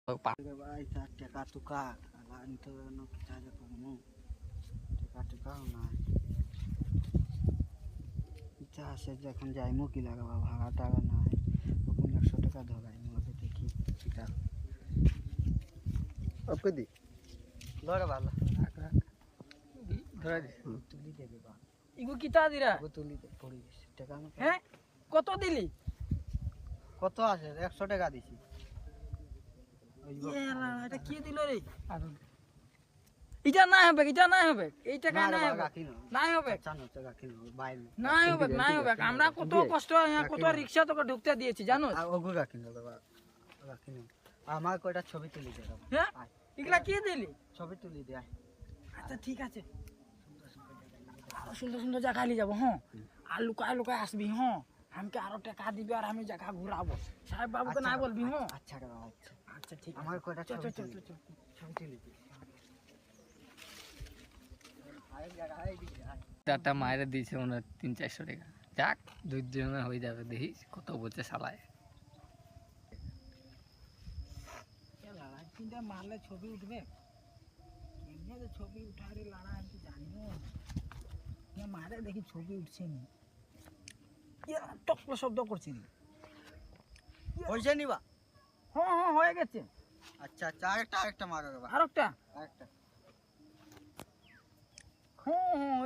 ভাই তার টেকা টুকা আমি তো কিতা যে করবো টেকা টুকাও না ইচ্ছা আছে যখন যাইমু কি লাগাবা ভাড়া টাকা না তখন 100 টাকা ধরাইমু আগে দেখি কিতা आपको दी ধরে ভালো ধরে দিস তুলি দেবে বা ইগু কিতা দিরা তুলি দে পড়ি গেছে টাকা না হ্যাঁ কত দিলি কত আছে 100 টাকা দিছি এটা কি দিল রে এটা নাই হবে এই টাকা নাই হবে নাই হবে জানো তো রাখিনো বাইরে নাই হবে আমরা কত কষ্ট কত রিকশা তোকে ঢুকতে দিয়েছি জানো ওগু রাখিনো বাবা রাখিনো আমার কয়টা ছবি তুলি দে হ্যাঁ এগুলা কি দিলি ছবি তুলি দে আচ্ছা ঠিক আছে আরো সুন্দর সুন্দর জায়গা নিয়ে যাবো হ্যাঁ আর লুকায় আসবি হ্যাঁ আমাকে আরো টাকা দিবি আর আমি জায়গা ঘুরাবো সাহেব বাবুকে নাই বলবি হ্যাঁ আচ্ছা রে বাবা আচ্ছা আচ্ছা ঠিক আমার কয়টা চল ছবি চল তুলি চল ছবি তুলি দে চারটা মায়ের দিয়েছে মনে হয় 300-400 টাকা যাক 2 জনের হয়ে যাবে দেখিস কত বলছে শালায় তিনটা মারলে ছবি উঠবে কেমনে যে ছবি উঠারে লাড়া আমি জানিও না মারে দেখি ছবি উঠছে নি টক শব্দ করছি নি হইছে নিবা হ্যাঁ হয়ে গেছে আচ্ছা আচ্ছা আরেকটা মারো বাবা আরেকটা আরেকটা হ্যাঁ